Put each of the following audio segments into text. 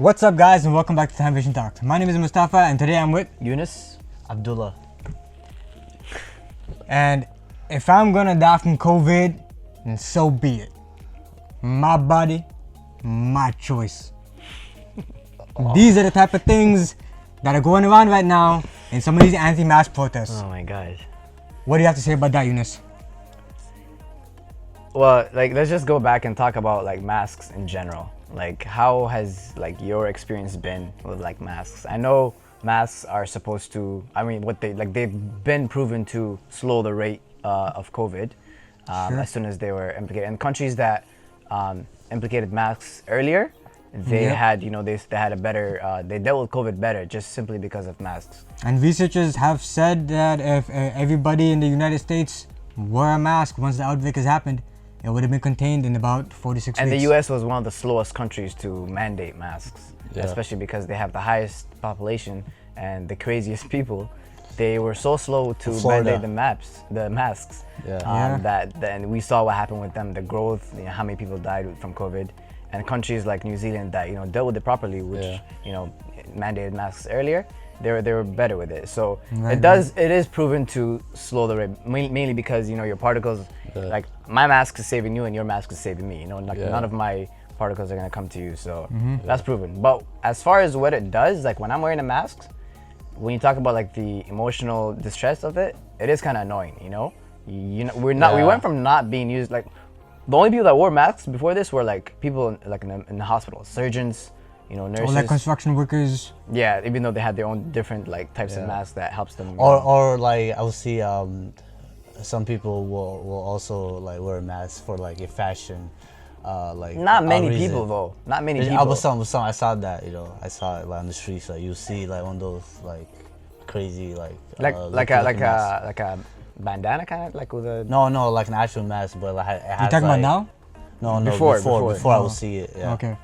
What's up, guys, and welcome back to Time Vision Talk. My name is Mustafa, and today I'm with Yunus, Abdullah. And if I'm gonna die from COVID, then so be it. My body, my choice. These are the type of things that are going around right now in some of these anti-mask protests. Oh my God. What do you have to say about that, Yunus? Well, let's just go back and talk about masks in general. How has your experience been with masks? I know masks are supposed to. I mean, they've been proven to slow the rate of COVID Sure. as soon as they were implicated. And countries that implicated masks earlier, they Yep. had they had a better. They dealt with COVID better just simply because of masks. And researchers have said that if everybody in the United States wore a mask once the outbreak has happened, it would have been contained in about 4 to 6 And weeks. the U.S. was one of the slowest countries to mandate masks, especially because they have the highest population and the craziest people. They were so slow to mandate the masks. That then we saw what happened with them, the growth, how many people died from COVID, and countries like New Zealand that dealt with it properly, which mandated masks earlier. They were better with it. So it is proven to slow the rate, mainly because your particles, like my mask is saving you and your mask is saving me. None of my particles are gonna come to you. So that's proven. But as far as what it does, when I'm wearing a mask, when you talk about the emotional distress of it, it is kind of annoying. We went from not being used. The only people that wore masks before this were people in the hospital, surgeons. Nurses. Or construction workers. Yeah, even though they had their own different types of masks that helps them. Or I will see some people will also wear masks for a fashion. Not many people though. Not many people. Some I saw that. I saw it on the streets. You see one of those crazy like a bandana kind of with a. No, like an actual mask, but it has, You talking about now? No, before I will see it. Yeah. Okay.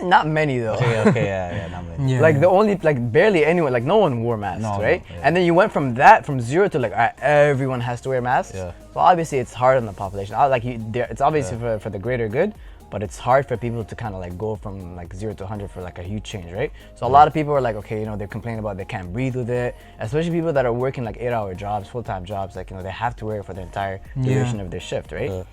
Not many though. Okay, yeah, not many. Yeah. The only barely anyone, no one wore masks, right? No, yeah. And then you went from zero to everyone has to wear masks. Yeah. So obviously it's hard on the population. It's obviously for the greater good, but it's hard for people to kind of go from 0 to 100 for a huge change, right? So a lot of people are okay, they're complaining about they can't breathe with it, especially people that are working 8-hour jobs, full-time jobs, they have to wear it for the entire duration of their shift, right?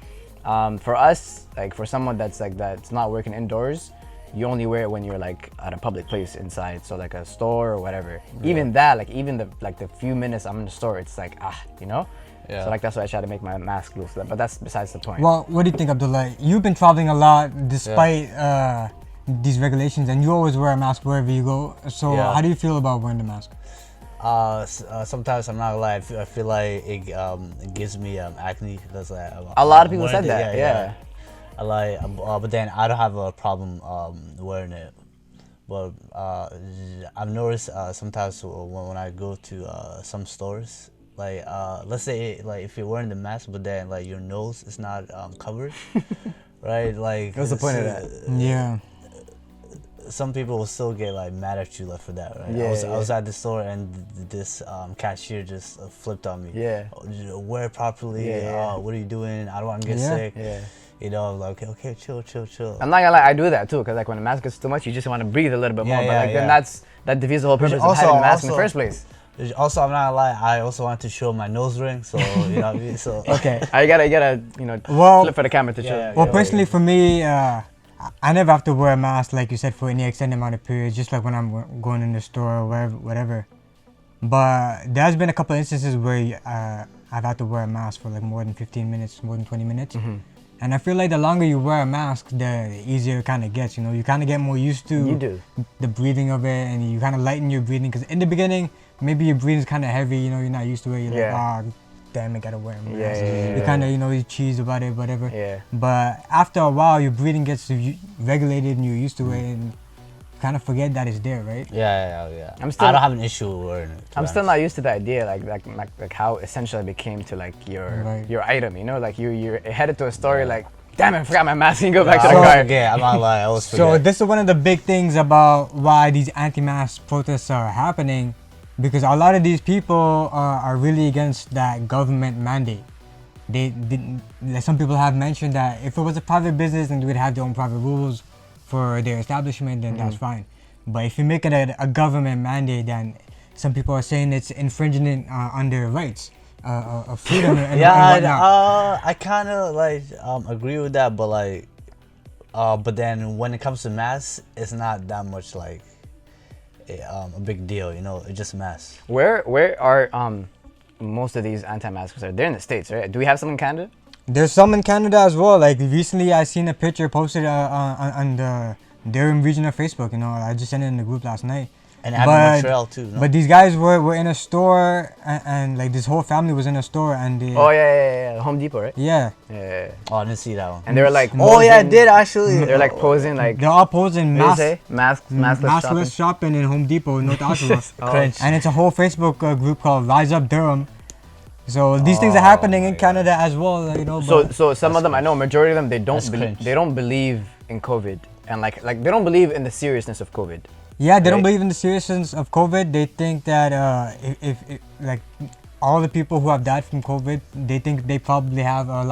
For us, for someone that's that's not working indoors, you only wear it when you're at a public place inside, so a store or whatever. Even that, even the few minutes I'm in the store, it's Yeah. So that's why I try to make my mask loose. But that's besides the point. Well, what do you think, Abdullah? You've been traveling a lot despite these regulations, and you always wear a mask wherever you go. So how do you feel about wearing the mask? Sometimes I'm not gonna lie. I feel like it gives me acne. That's a lot of people said that. Yeah. But then I don't have a problem wearing it. But I've noticed sometimes when I go to some stores, let's say if you're wearing the mask, but then your nose is not covered, right? What's the point of that? Yeah. Some people will still get mad at you for that, right? Yeah, I was at the store and this cashier just flipped on me. Yeah. Wear it properly. What are you doing? I don't want to get sick. Yeah. Okay, chill. I'm not gonna lie, I do that too, because when the mask is too much, you just want to breathe a little bit more. But then that defeats the whole purpose of having a mask in the first place. Also, I'm not gonna lie, I also want to show my nose ring, so so. Okay. You gotta flip for the camera to show. Well, personally for me, I never have to wear a mask, like you said, for any extended amount of periods, just when I'm going in the store or whatever. But there's been a couple of instances where I've had to wear a mask for more than 15 minutes, more than 20 minutes. And I feel the longer you wear a mask, the easier it kind of gets. You kind of get more used to the breathing of it, and you kind of lighten your breathing. Because in the beginning, maybe your breathing's kind of heavy. You're not used to it. You're damn, I gotta wear a mask. You kind of you cheese about it, whatever. Yeah. But after a while, your breathing gets regulated, and you're used to it, and kind of forget that it's there, right? Yeah. I don't have an issue wearing it. I'm still not used to the idea, like how essential it became to your item. You're headed to a store, damn it, I forgot my mask. And you go back to the car. Yeah, I'm not gonna lie, I always forget. So this is one of the big things about why these anti-mask protests are happening, because a lot of these people are really against that government mandate. Some people have mentioned that if it was a private business, then they would have their own private rules. for their establishment, then that's fine. But if you make it a government mandate, then some people are saying it's infringing on their rights of freedom and whatnot. I kind of like agree with that, but like, but then when it comes to masks, it's not that much like a big deal, you know. It's just masks. Where are most of these anti-maskers are? They're in the States, right? Do we have some in Canada? There's some in Canada as well. Like recently, I seen a picture posted on the Durham region of Facebook. You know, I just sent it in the group last night. And I have in Montreal too. No? But these guys were in a store, and like this whole family was in a store, and they, Oh yeah, Home Depot, right? yeah, Yeah. Oh, I didn't see that one. And they were like, Oh yeah, I posing- did actually. They're like posing like. they're all posing What do you say? Maskless shopping. maskless shopping in Home Depot in North Ottawa. Cringe. And it's a whole Facebook group called Rise Up Durham. So these things are happening in Canada as well, you know. But So some of them, I know, majority of them, they That's don't cringe. they don't believe in COVID, and like they don't believe in the seriousness of COVID. yeah, they don't right? believe in the seriousness of COVID. They think that if like all the people who have died from COVID, they think they probably have a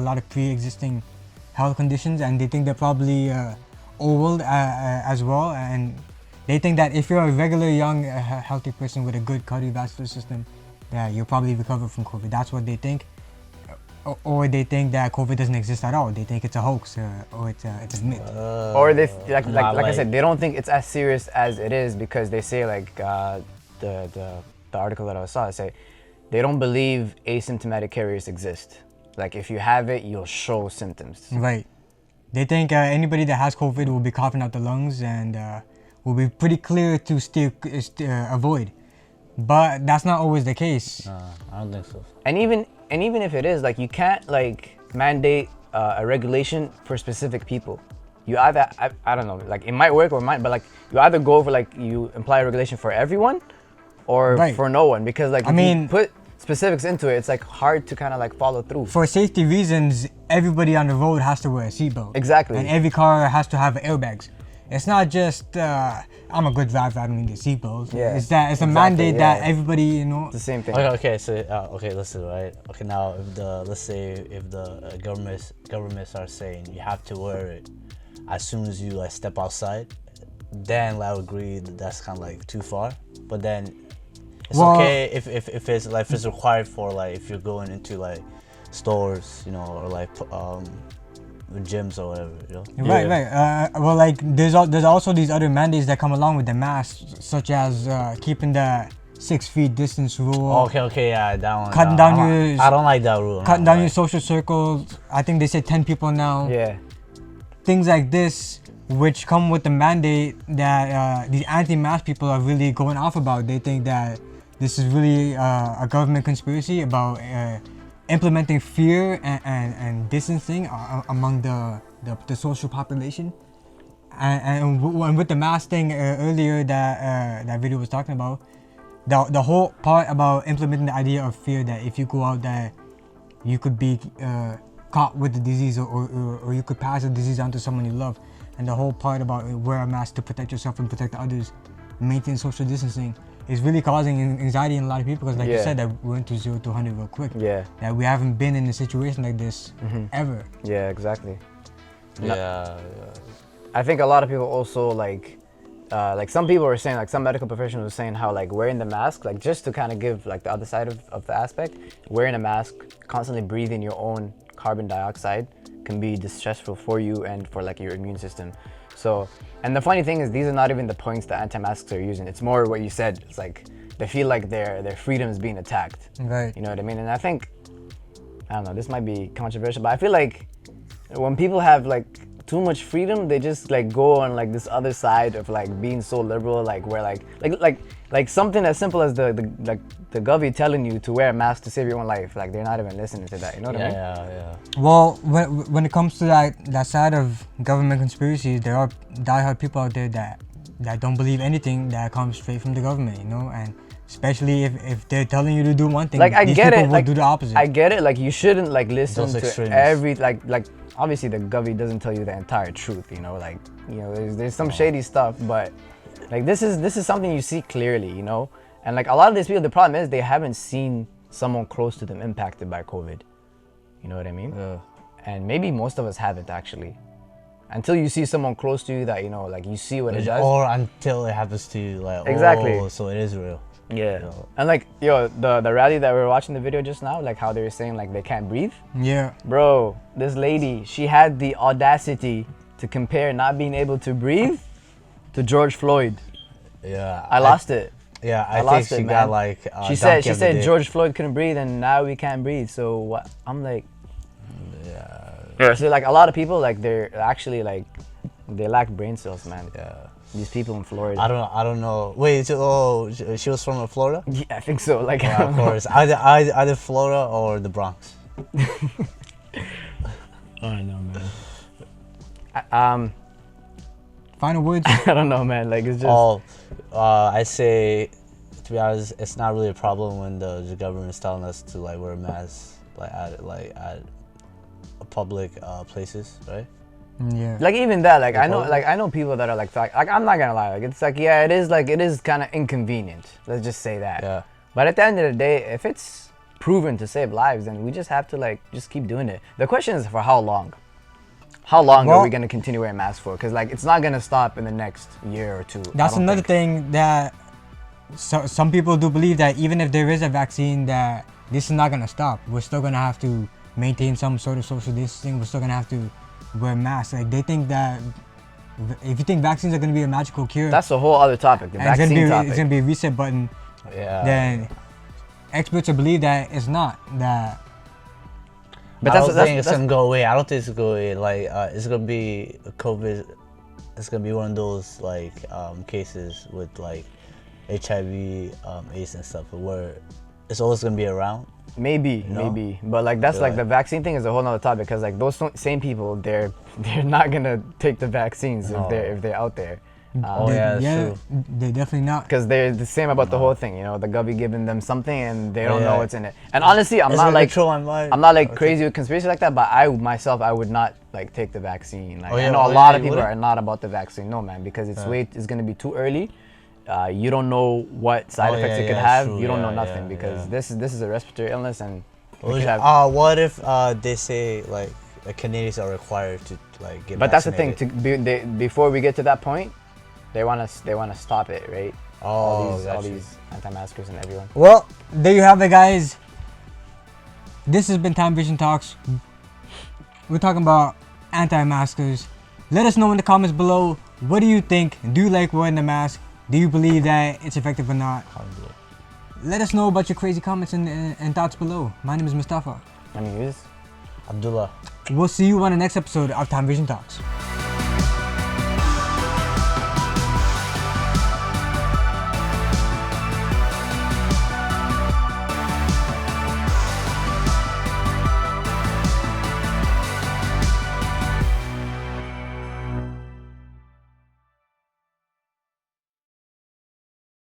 lot of pre-existing health conditions, and they think they're probably old as well. And they think that if you're a regular young healthy person with a good cardiovascular system, yeah, you'll probably recover from COVID. That's what they think. Or they think that COVID doesn't exist at all. They think it's a hoax or it's a myth. Or they like I like- said, they don't think it's as serious as it is, because they say like the article that I saw say they don't believe asymptomatic carriers exist. Like if you have it, you'll show symptoms. Right. They think anybody that has COVID will be coughing out the lungs and will be pretty clear to avoid. But that's not always the case. I don't think so. And even if it is, like, you can't like mandate a regulation for specific people. You either I don't know, like it might work or it might, but like you either go for like you imply a regulation for everyone or Right. for no one, because like I if mean- you put specifics into it, it's like hard to kind of like follow through. For safety reasons, everybody on the road has to wear a seatbelt. Exactly. And every car has to have airbags. It's not just I'm a good driver, I don't need a seatbelt. Yeah, It's a exactly, mandate that yeah. everybody, you know. It's the same thing. Okay, so okay, listen, right? Okay, now let's say if the governments are saying you have to wear it as soon as you like step outside, then I would agree that that's kind of like too far. But then it's Well- okay if it's like if it's required for like if you're going into like stores, you know, or like gyms or whatever, you know. Right. Well, like there's also these other mandates that come along with the mask, such as keeping the 6 feet distance rule. Okay, yeah, that one. Cutting down your- I don't like that rule. Cutting down your social circles. I think they say 10 people now. Yeah. Things like this, which come with the mandate that these anti-mask people are really going off about. They think that this is really a government conspiracy about implementing fear and distancing among the social population. And with the mask thing earlier that video was talking about, the whole part about implementing the idea of fear that if you go out that you could be caught with the disease or you could pass the disease on to someone you love, and the whole part about wear a mask to protect yourself and protect others, maintain social distancing, is really causing anxiety in a lot of people, because like you Yeah. said, that we went to 0 to 100 real quick. Yeah. That we haven't been in a situation like this ever. Yeah, exactly. Yeah. I think a lot of people also like some people were saying, like some medical professionals were saying how like wearing the mask, like just to kind of give like the other side of the aspect, wearing a mask, constantly breathing your own carbon dioxide can be distressful for you and for like your immune system. So, and the funny thing is, these are not even the points that anti-masks are using. It's more what you said. It's like they feel like their freedom is being attacked. Right. You know what I mean? And I think, I don't know, this might be controversial, but I feel like when people have like too much freedom, they just like go on like this other side of like being so liberal, like where like something as simple as the govy telling you to wear a mask to save your own life. Like they're not even listening to that. You know what I mean? Yeah. Well, when it comes to that side of government conspiracies, there are diehard people out there that don't believe anything that comes straight from the government, you know, and especially if they're telling you to do one thing, Like I these get people it, will like do the opposite. I get it. Like you shouldn't like listen Those to extremes. every like obviously the govy doesn't tell you the entire truth. You know, like there's some shady stuff, but like this is something you see clearly. You know, and like a lot of these people, the problem is they haven't seen someone close to them impacted by COVID. You know what I mean? Yeah. And maybe most of us haven't actually. until you see someone close to you that you know, like you see what it does, or until it happens to you, like exactly. oh, so it is real. Yeah. And like, yo, the rally that we were watching the video just now, like how they were saying like they can't breathe. Yeah. Bro, this lady, she had the audacity to compare not being able to breathe to George Floyd. Yeah. I lost it. Yeah, I think lost she it, got man. like. She said George Floyd couldn't breathe, and now we can't breathe. So what? I'm like. Yeah. So like a lot of people, like they're actually like, they lack brain cells, man. Yeah. These people in Florida. I don't know. Wait, so, she was from Florida? Yeah, I think so. Like, yeah, of course. Either Florida or the Bronx. I don't know, man. Final words. I don't know, man. Like it's just. Oh, I say, to be honest, it's not really a problem when the government is telling us to like wear masks at public places, right? Yeah. Like even that, like I know people that are like I'm not gonna lie, like it's like yeah, it is kind of inconvenient. Let's just say that. Yeah. But at the end of the day, if it's proven to save lives, then we just have to like just keep doing it. The question is for how long? How long are we gonna continue wearing masks for? Because like it's not gonna stop in the next year or two. That's another thing that some people do believe, that even if there is a vaccine, that this is not gonna stop. We're still gonna have to maintain some sort of social distancing. We're still gonna have to wear masks. Like they think that if you think vaccines are gonna be a magical cure, that's a whole other topic. The vaccine topic. It's gonna be a reset button. Yeah. Then experts believe that it's not that. But I don't think it's gonna go away. I don't think it's gonna go away. Like it's gonna be COVID. It's gonna be one of those like cases with like HIV, AIDS and stuff, where it's always gonna be around. Maybe, but like that's like the vaccine thing is a whole nother topic, because like those same people, they're not gonna take the vaccines if they're out there. That's true. They're definitely not. Because they're the same about the whole thing, you know, the Govy giving them something and they don't know what's in it. And honestly, I'm not like crazy with conspiracy like that, but I would not like take the vaccine. Like I know a lot of people are not about the vaccine, no man, because it's gonna be too early. You don't know what side effects it could have. True. You don't know nothing because this is a respiratory illness, and what if they say like Canadians are required to like get But vaccinated? that's the thing. Before we get to that point, they want to stop it, right? All these anti-maskers and everyone. Well, there you have it, guys. This has been Time Vision Talks. We're talking about anti-maskers. Let us know in the comments below. What do you think? Do you like wearing the mask? Do you believe that it's effective or not? Let us know about your crazy comments and thoughts below. My name is Mustafa. My name is Abdullah. We'll see you on the next episode of Time Vision Talks.